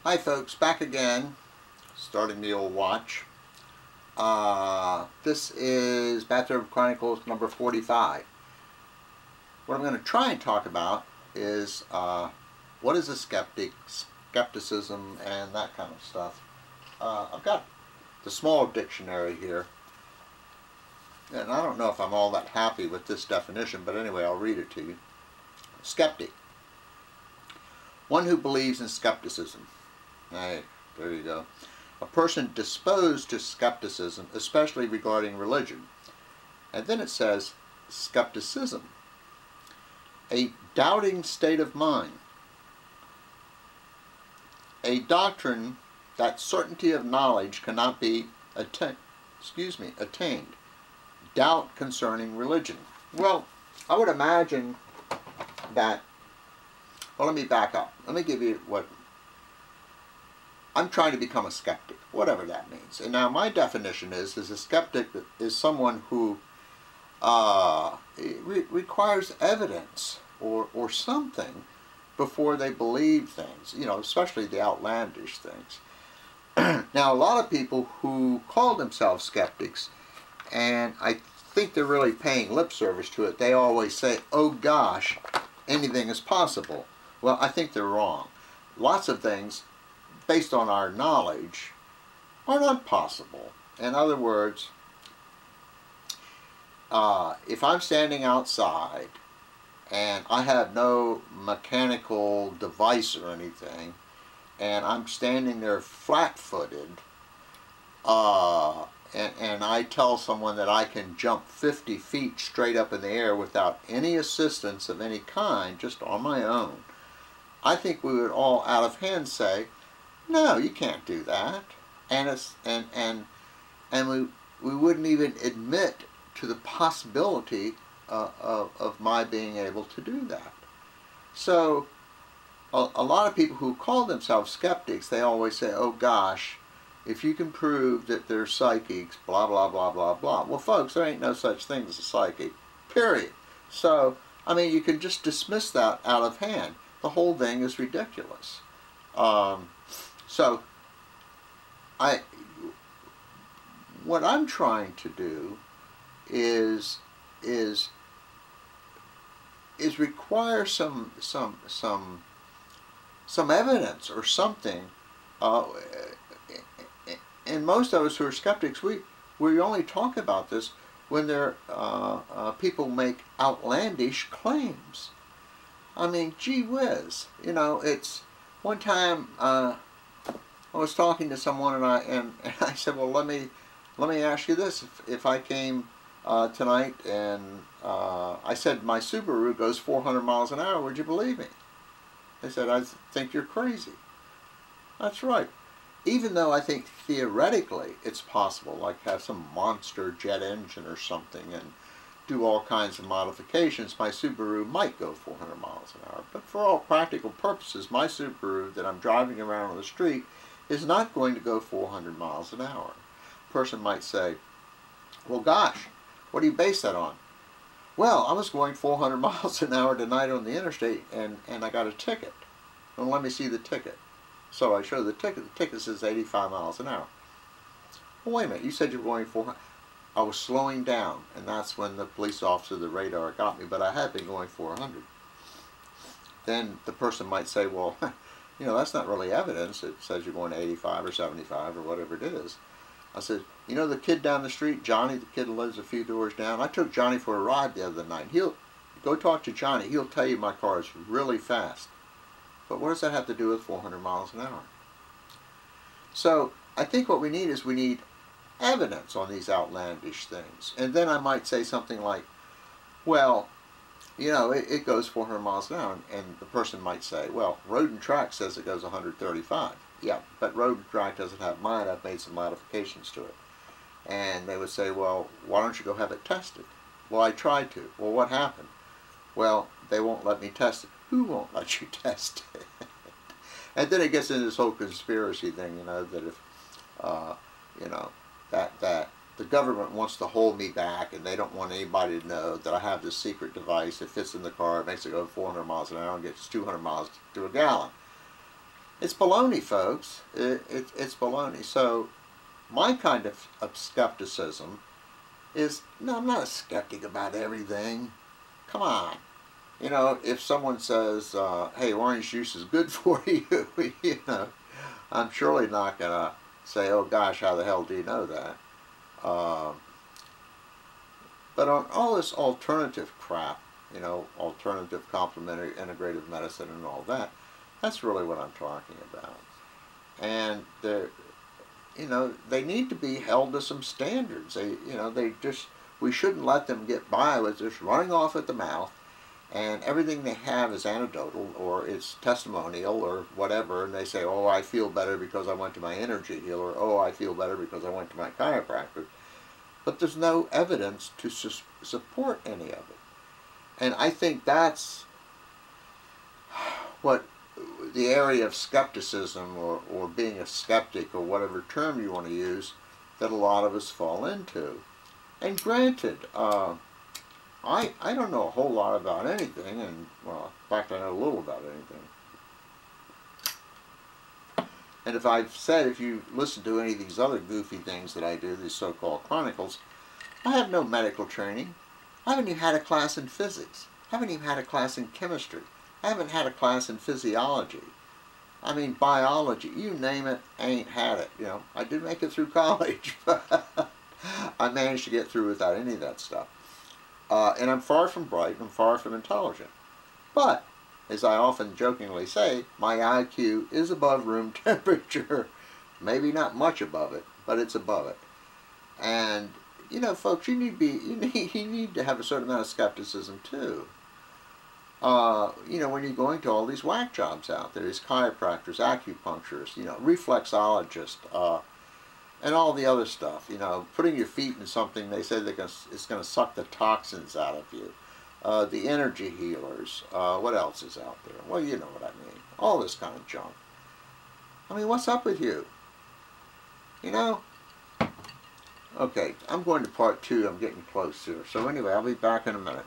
Hi folks, back again, starting the old watch. This is Bathrobe Chronicles number 45. What I'm going to try and talk about is what is a skeptic, skepticism, and that kind of stuff. I've got the small dictionary here, and I don't know if I'm all that happy with this definition, but anyway, I'll read it to you. Skeptic. One who believes in skepticism. Hey, there you go. A person disposed to skepticism, especially regarding religion. And then it says skepticism. A doubting state of mind. A doctrine that certainty of knowledge cannot be attained. Doubt concerning religion. Well, I would imagine that, well, let me back up. Let me give you what I'm trying to become a skeptic, whatever that means. And now my definition is a skeptic is someone who requires evidence or something before they believe things, you know, especially the outlandish things. Now, a lot of people who call themselves skeptics, and I think they're really paying lip service to it, they always say, oh gosh, anything is possible. Well, I think they're wrong. Lots of things, based on our knowledge, are not possible. In other words, if I'm standing outside and I have no mechanical device or anything, and I'm standing there flat-footed, and I tell someone that I can jump 50 feet straight up in the air without any assistance of any kind, just on my own, I think we would all out of hand say, no, you can't do that, and we wouldn't even admit to the possibility of my being able to do that. So a lot of people who call themselves skeptics, they always say, oh gosh, if you can prove that they're psychics, blah blah blah blah blah. Well folks, there ain't no such thing as a psychic, period. So I mean, you can just dismiss that out of hand. The whole thing is ridiculous. So, what I'm trying to do is require some evidence or something. And most of us who are skeptics, we only talk about this when people make outlandish claims. I mean, gee whiz, you know, it's one time. I was talking to someone and I said, well, let me ask you this. If I came tonight and I said my Subaru goes 400 miles an hour, would you believe me? They said, I think you're crazy. That's right. Even though I think theoretically it's possible, like have some monster jet engine or something and do all kinds of modifications, my Subaru might go 400 miles an hour. But for all practical purposes, my Subaru that I'm driving around on the street is not going to go 400 miles an hour. A person might say, well gosh, what do you base that on? Well, I was going 400 miles an hour tonight on the interstate and I got a ticket. Well, let me see the ticket. So I show the ticket. The ticket says 85 miles an hour. Well, wait a minute, you said you were going 400. I was slowing down, and that's when the police officer, the radar, got me, but I had been going 400. Then the person might say, well, you know, that's not really evidence. It says you're going 85 or 75 or whatever it is. I said, you know the kid down the street, Johnny, the kid who lives a few doors down? I took Johnny for a ride the other night. Go talk to Johnny. He'll tell you my car is really fast. But what does that have to do with 400 miles an hour? So I think what we need is evidence on these outlandish things. And then I might say something like, well, you know, it goes 400 miles an hour, and the person might say, well, Road and Track says it goes 135. Yeah, but Road and Track doesn't have mine. I've made some modifications to it. And they would say, well, why don't you go have it tested? Well, I tried to. Well, what happened? Well, they won't let me test it. Who won't let you test it? And then it gets into this whole conspiracy thing, you know, that if, you know, that the government wants to hold me back and they don't want anybody to know that I have this secret device that fits in the car, it makes it go 400 miles an hour and gets 200 miles to a gallon. It's baloney, folks. It's baloney. So my kind of skepticism is, no, I'm not a skeptic about everything. Come on. You know, if someone says, hey, orange juice is good for you, you know, I'm surely not going to say, oh gosh, how the hell do you know that? But on all this alternative crap, you know, alternative complementary integrative medicine and all that, that's really what I'm talking about. And they're, you know, they need to be held to some standards. They, you know, we shouldn't let them get by with just running off at the mouth, and everything they have is anecdotal or it's testimonial or whatever, and they say, oh, I feel better because I went to my energy healer, oh, I feel better because I went to my chiropractor. But there's no evidence to support any of it. And I think that's what the area of skepticism, or being a skeptic, or whatever term you want to use, that a lot of us fall into. And granted, I don't know a whole lot about anything, and, well, in fact, I know a little about anything. And if you listen to any of these other goofy things that I do, these so-called Chronicles, I have no medical training. I haven't even had a class in physics. I haven't even had a class in chemistry. I haven't had a class in physiology. I mean, biology, you name it, I ain't had it. You know, I did make it through college, but I managed to get through without any of that stuff. And I'm far from bright, and I'm far from intelligent. But, as I often jokingly say, my IQ is above room temperature. Maybe not much above it, but it's above it. And, you know, folks, you need to have a certain amount of skepticism too. You know, when you're going to all these whack jobs out there, these chiropractors, acupuncturists, you know, reflexologists, and all the other stuff, you know, putting your feet in something they say it's going to suck the toxins out of you. The energy healers, what else is out there? Well, you know what I mean. All this kind of junk. I mean, what's up with you? You know? Okay, I'm going to part 2. I'm getting close here. So anyway, I'll be back in a minute.